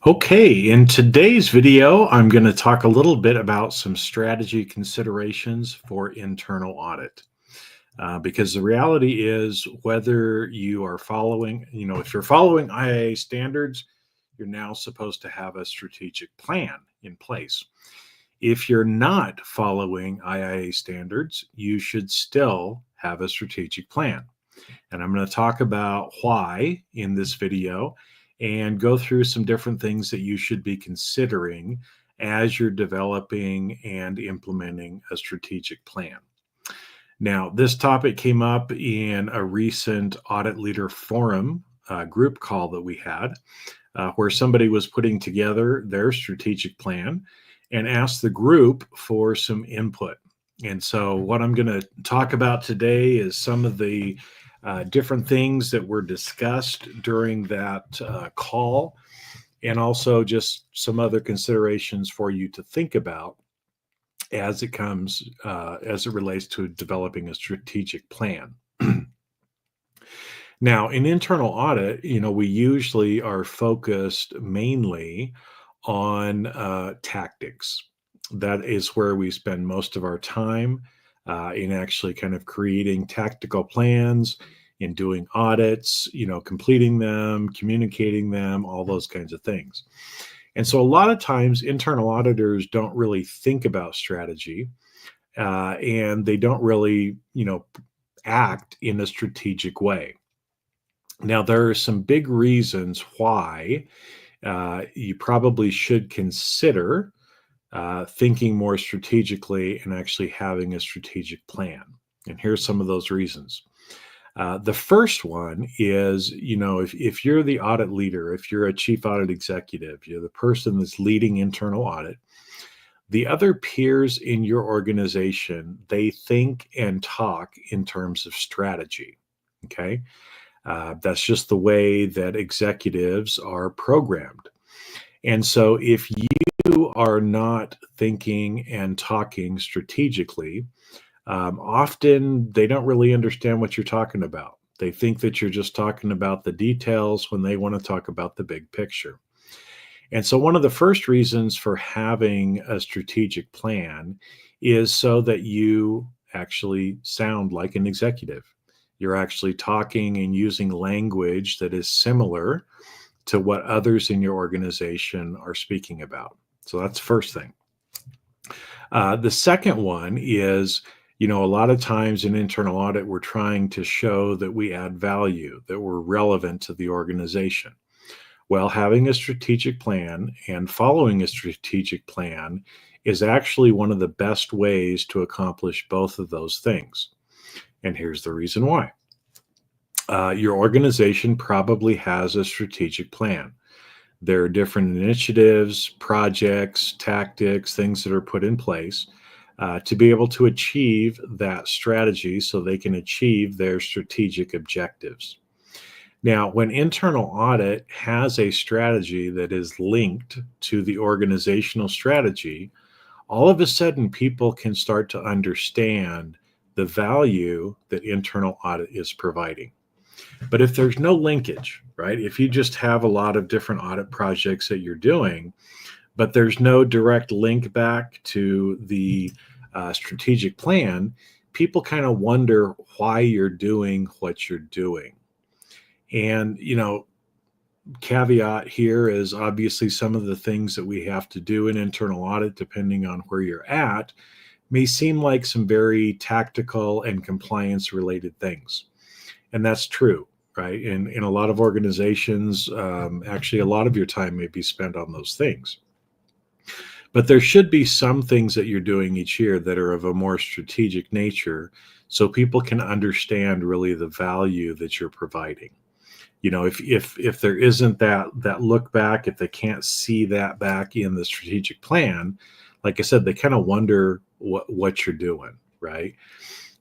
Okay, in today's video, I'm going to talk a little bit about some strategy considerations for internal audit. Because the reality is, whether you are following, if you're following IIA standards, you're now supposed to have a strategic plan in place. If you're not following IIA standards, you should still have a strategic plan. And I'm going to talk about why in this video and go through some different things that you should be considering as you're developing and implementing a strategic plan. Now, this topic came up in a recent Audit Leader Forum group call that we had, where somebody was putting together their strategic plan and asked the group for some input. And so what I'm going to talk about today is some of the different things that were discussed during that call, and also just some other considerations for you to think about as it relates to developing a strategic plan. Now, in internal audit, we usually are focused mainly on tactics. That is where we spend most of our time in actually kind of creating tactical plans, in doing audits, completing them, communicating them, all those kinds of things. And so a lot of times internal auditors don't really think about strategy, and they don't really, act in a strategic way. Now, there are some big reasons why you probably should consider thinking more strategically and actually having a strategic plan. And here's some of those reasons. The first one is, if you're the audit leader, if you're a chief audit executive, you're the person that's leading internal audit, the other peers in your organization, they think and talk in terms of strategy. Okay. That's just the way that executives are programmed. And so if you are not thinking and talking strategically, often they don't really understand what you're talking about. They think that you're just talking about the details when they want to talk about the big picture. And so one of the first reasons for having a strategic plan is so that you actually sound like an executive. You're actually talking and using language that is similar to what others in your organization are speaking about. So that's the first thing. The second one is, a lot of times in internal audit, we're trying to show that we add value, that we're relevant to the organization. Well, having a strategic plan and following a strategic plan is actually one of the best ways to accomplish both of those things. And here's the reason why. Your organization probably has a strategic plan. There are different initiatives, projects, tactics, things that are put in place to be able to achieve that strategy so they can achieve their strategic objectives. Now, when internal audit has a strategy that is linked to the organizational strategy, all of a sudden people can start to understand the value that internal audit is providing. But if there's no linkage, right? If you just have a lot of different audit projects that you're doing, but there's no direct link back to the strategic plan, people kind of wonder why you're doing what you're doing. And, caveat here is obviously some of the things that we have to do in internal audit, depending on where you're at, may seem like some very tactical and compliance related things. And that's true, right? In a lot of organizations, actually, a lot of your time may be spent on those things. But there should be some things that you're doing each year that are of a more strategic nature so people can understand really the value that you're providing. If there isn't that look back, if they can't see that back in the strategic plan, like I said, they kind of wonder what you're doing, right?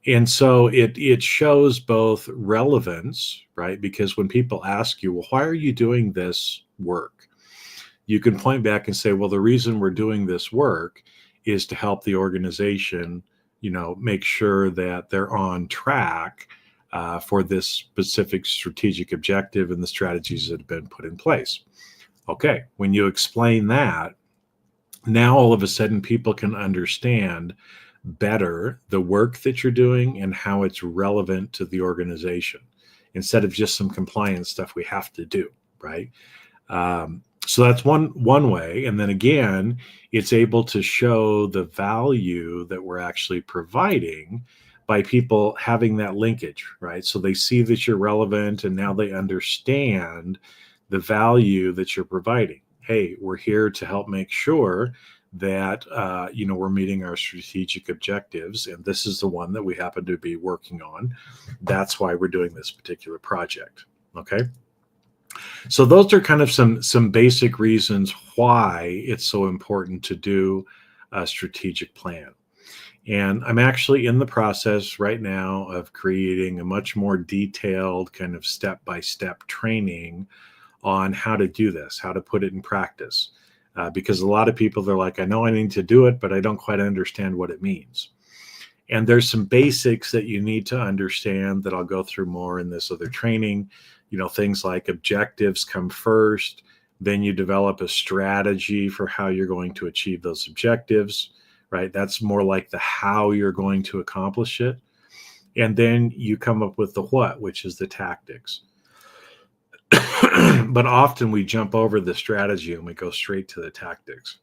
And so it shows both relevance, right? Because when people ask you, well, why are you doing this work? You can point back and say, well, the reason we're doing this work is to help the organization, make sure that they're on track for this specific strategic objective and the strategies that have been put in place. Okay, when you explain that, now all of a sudden people can understand better the work that you're doing and how it's relevant to the organization instead of just some compliance stuff we have to do, right? So that's one way, and then again, it's able to show the value that we're actually providing by people having that linkage, right? So they see that you're relevant, and now they understand the value that you're providing. Hey, we're here to help make sure that we're meeting our strategic objectives, and this is the one that we happen to be working on. That's why we're doing this particular project. Okay. So those are kind of some basic reasons why it's so important to do a strategic plan. And I'm actually in the process right now of creating a much more detailed kind of step-by-step training on how to do this, how to put it in practice. Because a lot of people, they're like, I know I need to do it, but I don't quite understand what it means. And there's some basics that you need to understand that I'll go through more in this other training. Things like objectives come first, then you develop a strategy for how you're going to achieve those objectives, right? That's more like the how you're going to accomplish it. And then you come up with the what, which is the tactics. But often we jump over the strategy and we go straight to the tactics.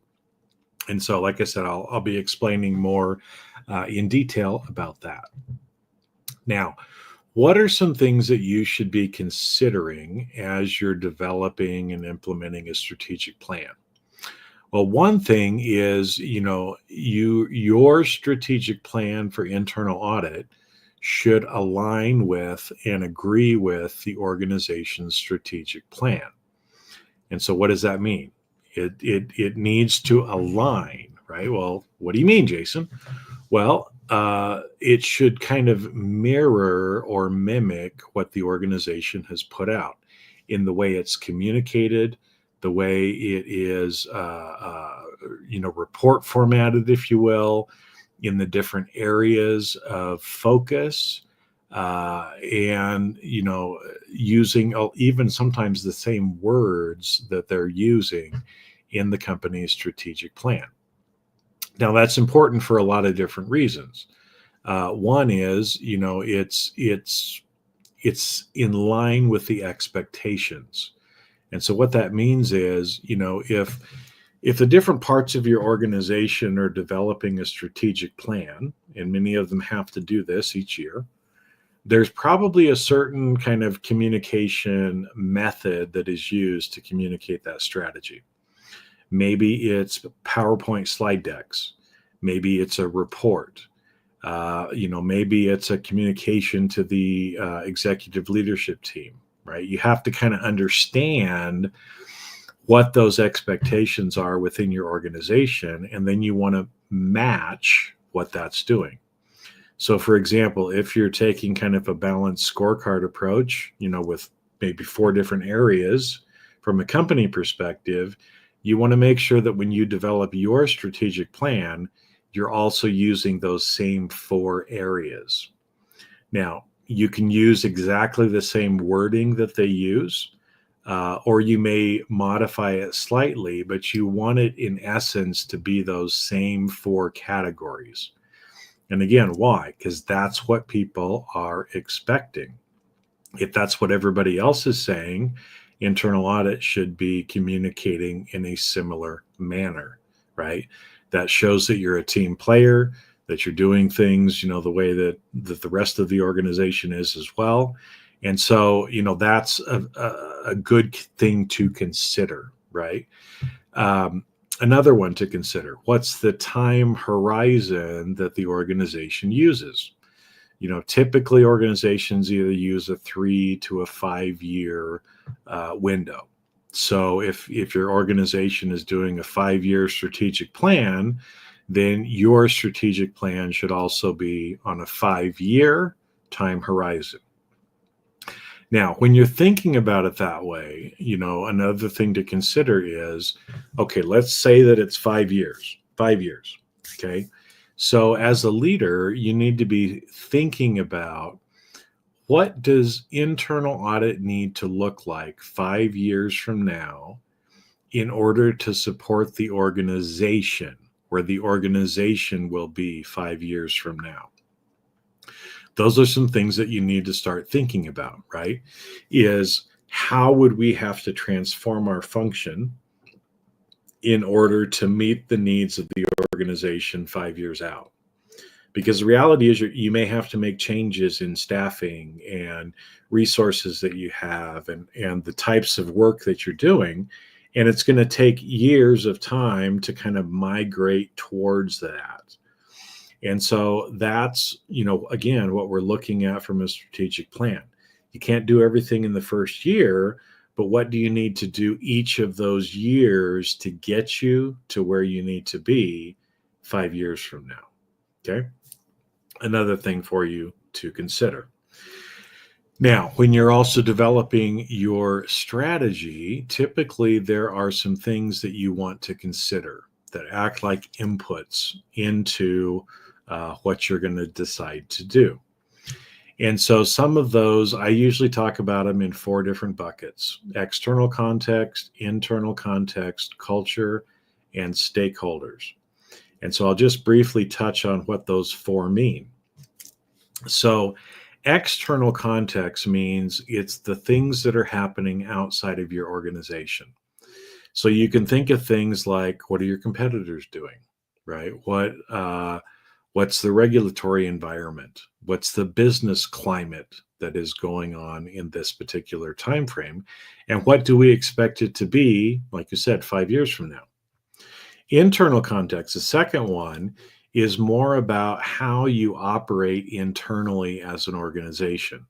And so, like I said, I'll be explaining more in detail about that. Now, what are some things that you should be considering as you're developing and implementing a strategic plan? Well, one thing is, your strategic plan for internal audit should align with and agree with the organization's strategic plan. And so what does that mean? It needs to align, right? Well, what do you mean, Jason? Well, it should kind of mirror or mimic what the organization has put out in the way it's communicated, the way it is, report formatted, if you will, in the different areas of focus, and using even sometimes the same words that they're using in the company's strategic plan. Now, that's important for a lot of different reasons. One is, it's in line with the expectations. And so what that means is, if the different parts of your organization are developing a strategic plan, and many of them have to do this each year, there's probably a certain kind of communication method that is used to communicate that strategy. Maybe it's PowerPoint slide decks. Maybe it's a report. Maybe it's a communication to the executive leadership team, right? You have to kind of understand what those expectations are within your organization, and then you want to match what that's doing. So, for example, if you're taking kind of a balanced scorecard approach, with maybe 4 different areas from a company perspective, you want to make sure that when you develop your strategic plan, you're also using those same 4 areas. Now, you can use exactly the same wording that they use, or you may modify it slightly, but you want it in essence to be those same 4 categories. And again, why? Because that's what people are expecting. If that's what everybody else is saying, internal audit should be communicating in a similar manner, right? That shows that you're a team player, that you're doing things, the way that the rest of the organization is as well. And so, that's a good thing to consider, right? Another one to consider, what's the time horizon that the organization uses? Typically organizations either use a 3 to a 5 year window. So if your organization is doing a 5-year strategic plan, then your strategic plan should also be on a 5-year time horizon. Now, when you're thinking about it that way, another thing to consider is, okay, let's say that it's 5 years, 5 years. Okay. So as a leader, you need to be thinking about, what does internal audit need to look like 5 years from now in order to support the organization, where the organization will be 5 years from now? Those are some things that you need to start thinking about, right? Is how would we have to transform our function in order to meet the needs of the organization 5 years out? Because the reality is you may have to make changes in staffing and resources that you have and the types of work that you're doing. And it's going to take years of time to kind of migrate towards that. And so that's, again, what we're looking at from a strategic plan. You can't do everything in the first year, but what do you need to do each of those years to get you to where you need to be 5 years from now? Okay. Another thing for you to consider. Now, when you're also developing your strategy, typically there are some things that you want to consider that act like inputs into what you're going to decide to do. And so some of those, I usually talk about them in 4 different buckets: external context, internal context, culture, and stakeholders. And so I'll just briefly touch on what those 4 mean. So external context means it's the things that are happening outside of your organization. So you can think of things like, what are your competitors doing, right? What's the regulatory environment? What's the business climate that is going on in this particular time frame? And what do we expect it to be, like you said, 5 years from now? Internal context, the second one, is more about how you operate internally as an organization.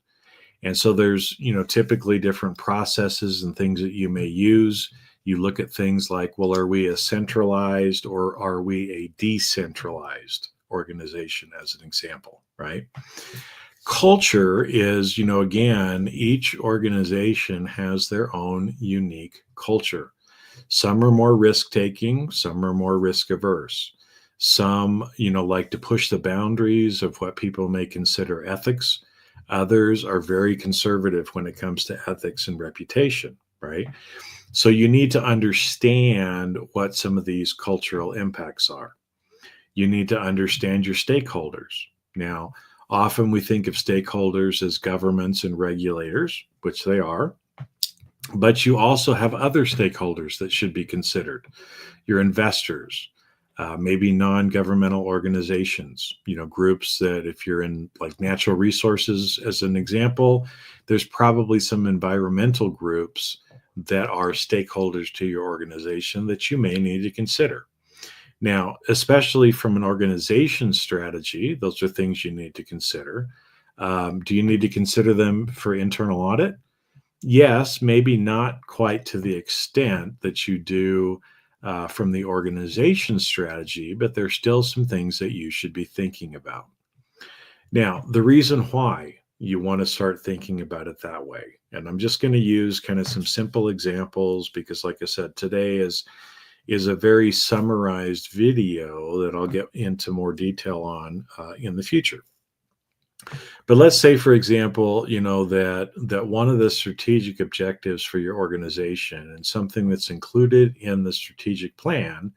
And so there's, typically different processes and things that you may use. You look at things like, well, are we a centralized or are we a decentralized organization, as an example, right? Culture is, again, each organization has their own unique culture. Some are more risk taking, some are more risk averse. Some, like to push the boundaries of what people may consider ethics. Others are very conservative when it comes to ethics and reputation, right? So you need to understand what some of these cultural impacts are. You need to understand your stakeholders. Now, often we think of stakeholders as governments and regulators, which they are, but you also have other stakeholders that should be considered. Your investors, maybe non-governmental organizations, groups that, if you're in like natural resources, as an example, there's probably some environmental groups that are stakeholders to your organization that you may need to consider. Now, especially from an organization strategy, those are things you need to consider. Do you need to consider them for internal audit? Yes, maybe not quite to the extent that you do from the organization strategy, but there's still some things that you should be thinking about. Now, the reason why you want to start thinking about it that way, and I'm just going to use kind of some simple examples because, like I said, today is a very summarized video that I'll get into more detail on in the future. But let's say, for example, that one of the strategic objectives for your organization and something that's included in the strategic plan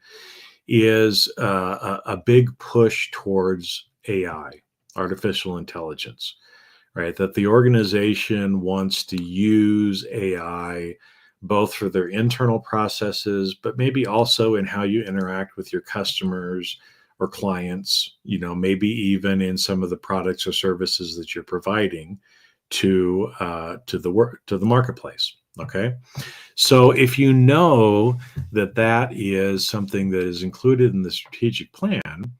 is a big push towards AI, artificial intelligence, right? That the organization wants to use AI both for their internal processes, but maybe also in how you interact with your customers or clients, maybe even in some of the products or services that you're providing to the marketplace. Okay. So if you know that is something that is included in the strategic plan,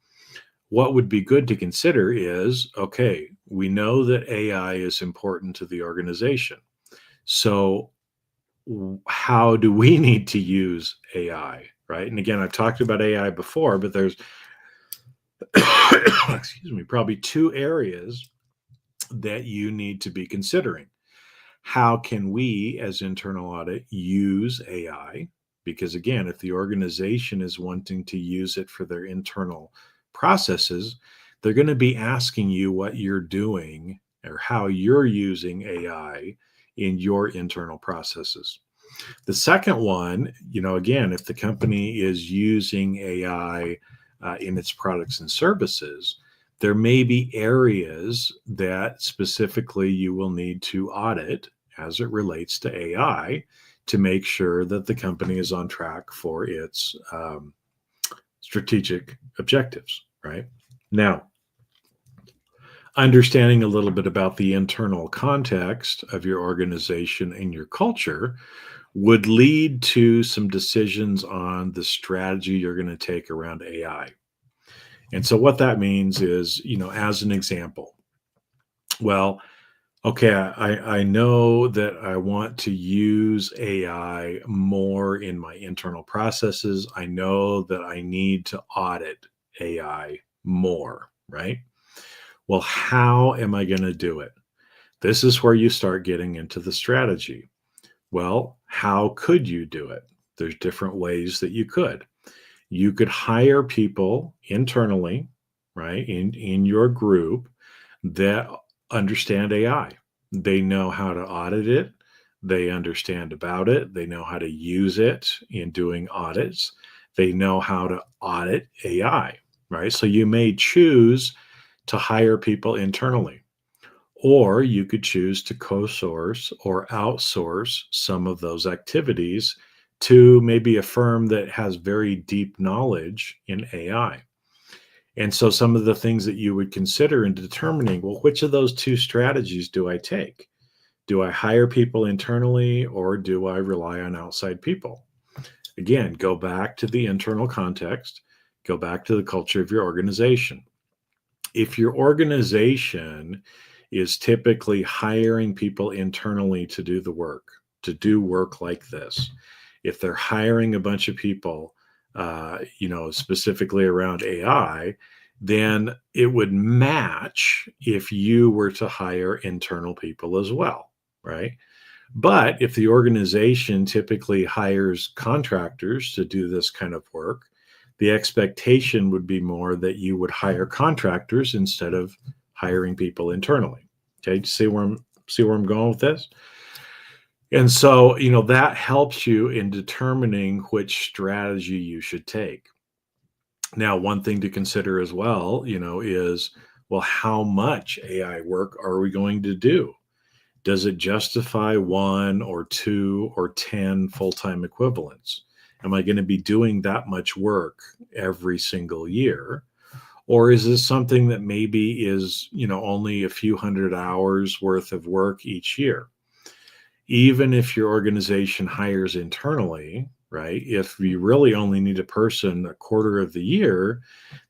what would be good to consider is, okay, we know that AI is important to the organization. So how do we need to use AI, right? And again, I've talked about AI before, but there's excuse me, probably 2 areas that you need to be considering. How can we, as internal audit, use AI? Because again, if the organization is wanting to use it for their internal processes, they're going to be asking you what you're doing or how you're using AI in your internal processes. The second one, again, if the company is using AI in its products and services, there may be areas that specifically you will need to audit as it relates to AI to make sure that the company is on track for its strategic objectives, right? Now, understanding a little bit about the internal context of your organization and your culture would lead to some decisions on the strategy you're going to take around AI. And so, what that means is, as an example, well, okay, I know that I want to use AI more in my internal processes. I know that I need to audit AI more, right? Well, how am I going to do it? This is where you start getting into the strategy. Well, how could you do it? There's different ways that you could. You could hire people internally, right, in your group that understand AI. They know how to audit it. They understand about it. They know how to use it in doing audits. They know how to audit AI, right? So you may choose to hire people internally, or you could choose to co-source or outsource some of those activities to maybe a firm that has very deep knowledge in AI. And so some of the things that you would consider in determining, well, which of those two strategies do I take? Do I hire people internally or do I rely on outside people? Again, go back to the internal context, go back to the culture of your organization. If your organization is typically hiring people internally to do the work, to do work like this, if they're hiring a bunch of people, specifically around AI, then it would match if you were to hire internal people as well, right? But if the organization typically hires contractors to do this kind of work, the expectation would be more that you would hire contractors instead of hiring people internally. Okay, see where I'm going with this? And so, that helps you in determining which strategy you should take. Now, one thing to consider as well, is, well, how much AI work are we going to do? Does it justify one or two or 10 full-time equivalents? Am I going to be doing that much work every single year? Or is this something that maybe is, only a few hundred hours worth of work each year? Even if your organization hires internally, right? If you really only need a person a quarter of the year,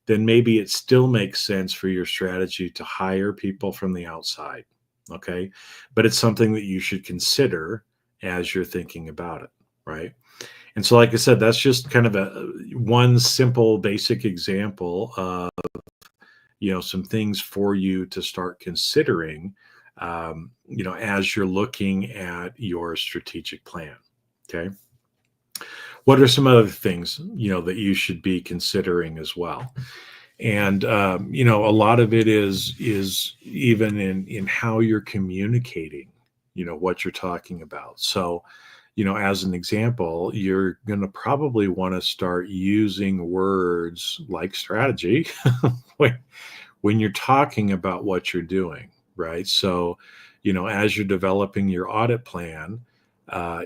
then maybe it still makes sense for your strategy to hire people from the outside. Okay. But it's something that you should consider as you're thinking about it. Right. And so, like I said, that's just kind of one simple basic example of, some things for you to start considering, as you're looking at your strategic plan. Okay. What are some other things, that you should be considering as well? And a lot of it is even in how you're communicating, what you're talking about. So, as an example, you're going to probably want to start using words like strategy when, when you're talking about what you're doing, right? So, as you're developing your audit plan,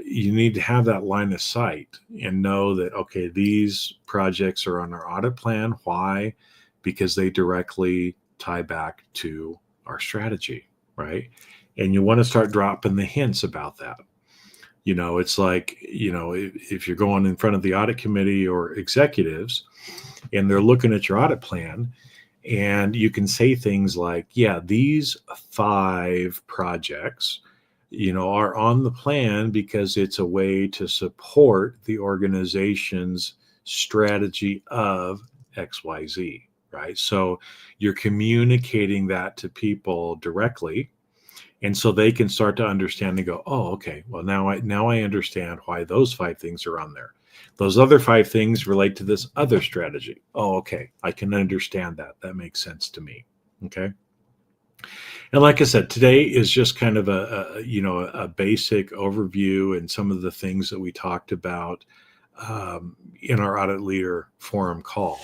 you need to have that line of sight and know that, okay, these projects are on our audit plan. Why? Because they directly tie back to our strategy, right? And you want to start dropping the hints about that. It's like, if you're going in front of the audit committee or executives and they're looking at your audit plan, and you can say things like, yeah, these 5 projects, are on the plan because it's a way to support the organization's strategy of XYZ, right? So you're communicating that to people directly. And so they can start to understand and go, oh, okay, well, now I understand why those 5 things are on there. Those other 5 things relate to this other strategy. Oh, okay, I can understand that. That makes sense to me. Okay. And like I said, today is just kind of a basic overview and some of the things that we talked about in our audit leader forum call.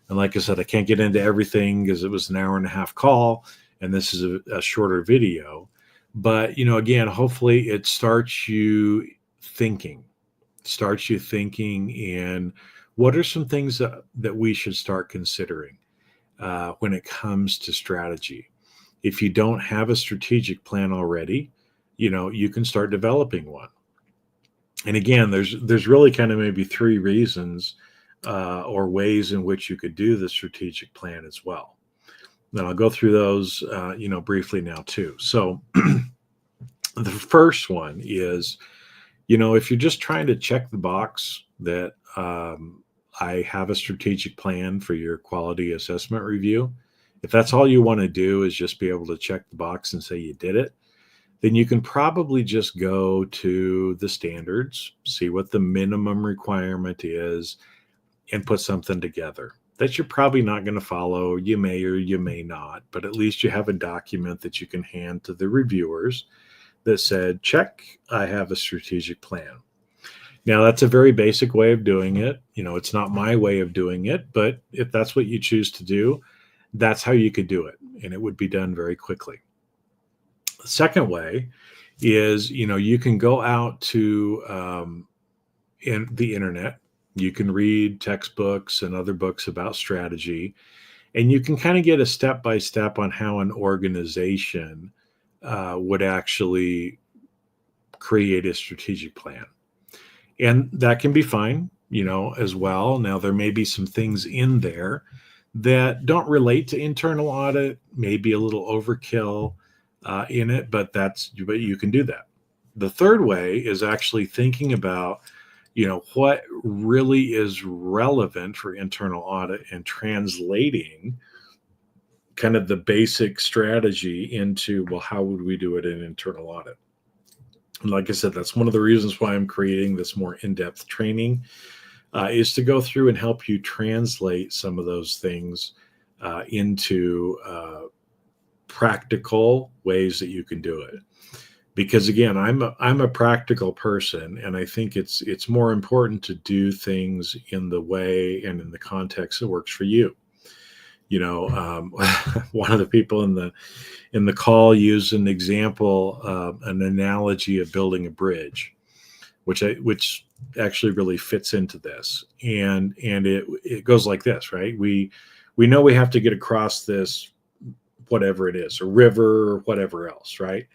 And like I said, I can't get into everything because it was an hour and a half call, and this is a shorter video. But again, hopefully it thinking, starts you thinking in what are some things that we should start considering when it comes to strategy. If you don't have a strategic plan already, you can start developing one. And again, there's really kind of maybe three reasons or ways in which you could do the strategic plan as well. And I'll go through those, briefly now too. So the first one is, if you're just trying to check the box that I have a strategic plan for your quality assessment review, if that's all you want to do is just be able to check the box and say you did it, then you can probably just go to the standards, see what the minimum requirement is, and put something together that you're probably not going to follow. You may or you may not, but at least you have a document that you can hand to the reviewers that said, check, I have a strategic plan. Now, that's a very basic way of doing it. It's not my way of doing it, but if that's what you choose to do, that's how you could do it, and it would be done very quickly. The second way is, you can go out to in the internet. You can read textbooks and other books about strategy, and you can kind of get a step-by-step on how an organization would actually create a strategic plan. And that can be fine, as well. Now, there may be some things in there that don't relate to internal audit, maybe a little overkill in it, but you can do that. The third way is actually thinking about, what really is relevant for internal audit and translating kind of the basic strategy into, well, how would we do it in internal audit? And like I said, that's one of the reasons why I'm creating this more in-depth training, is to go through and help you translate some of those things into practical ways that you can do it. Because again, I'm a practical person, and I think it's more important to do things in the way and in the context that works for you. One of the people in the call used an example, an analogy of building a bridge, which actually really fits into this. And it goes like this, right? We know we have to get across this, whatever it is, a river or whatever else, right?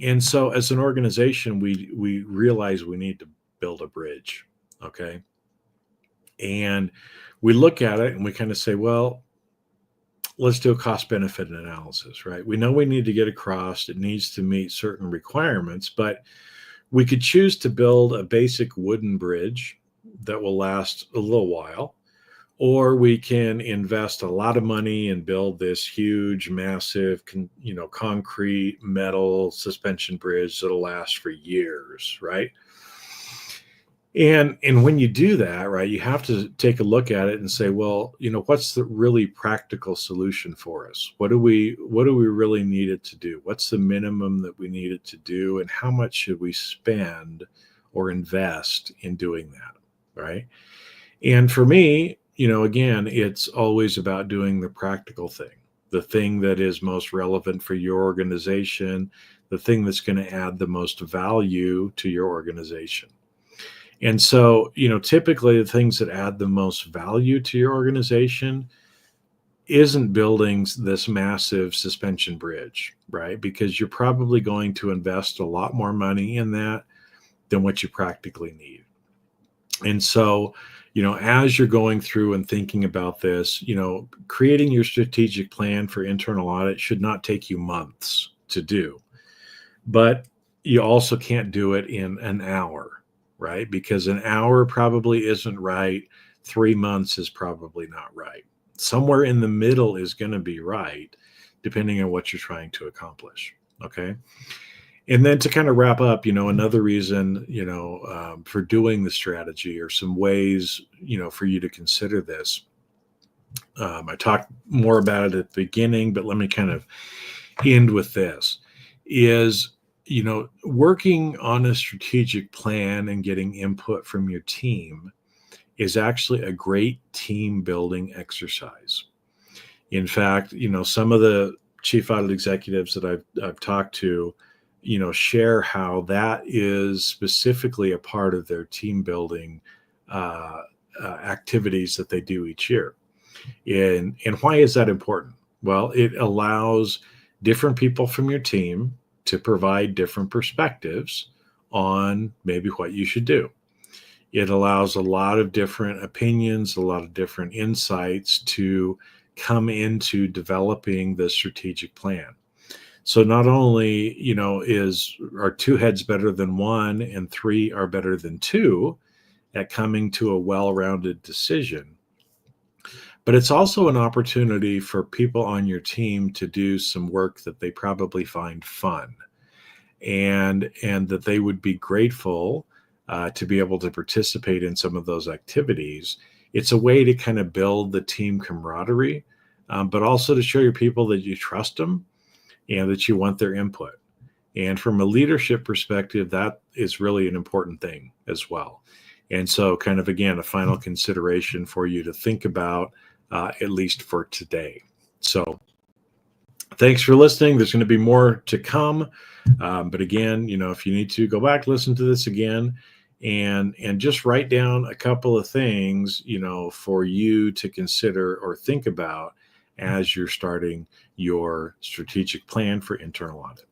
And so as an organization, we realize we need to build a bridge, okay? And we look at it and we kind of say, well, let's do a cost benefit analysis, right? We know we need to get across, it needs to meet certain requirements, but we could choose to build a basic wooden bridge that will last a little while, or we can invest a lot of money and build this huge, massive, concrete metal suspension bridge that'll last for years, right? And when you do that, right, you have to take a look at it and say, well, what's the really practical solution for us? What do we really need it to do? What's the minimum that we need it to do? And how much should we spend or invest in doing that, right? And for me, again, it's always about doing the practical thing, the thing that is most relevant for your organization, the thing that's going to add the most value to your organization. And so, typically the things that add the most value to your organization isn't building this massive suspension bridge, right? Because you're probably going to invest a lot more money in that than what you practically need. And so, as you're going through and thinking about this, creating your strategic plan for internal audit should not take you months to do, but you also can't do it in an hour, right? Because an hour probably isn't right. 3 months is probably not right. Somewhere in the middle is going to be right, depending on what you're trying to accomplish. Okay. And then to kind of wrap up, another reason, for doing the strategy, or some ways, for you to consider this, I talked more about it at the beginning, but let me kind of end with this is, working on a strategic plan and getting input from your team is actually a great team building exercise. In fact, some of the chief audit executives that I've talked to, share how that is specifically a part of their team building uh, activities that they do each year. And why is that important? Well, it allows different people from your team to provide different perspectives on maybe what you should do. It allows a lot of different opinions, a lot of different insights to come into developing the strategic plan. So not only, is are two heads better than one and three are better than two at coming to a well-rounded decision, but it's also an opportunity for people on your team to do some work that they probably find fun, and that they would be grateful to be able to participate in some of those activities. It's a way to kind of build the team camaraderie, but also to show your people that you trust them and that you want their input. And from a leadership perspective, that is really an important thing as well. And so, kind of again, a final consideration for you to think about, at least for today. So, thanks for listening. There's going to be more to come. But again, if you need to go back, listen to this again, and just write down a couple of things, for you to consider or think about as you're starting your strategic plan for internal audit.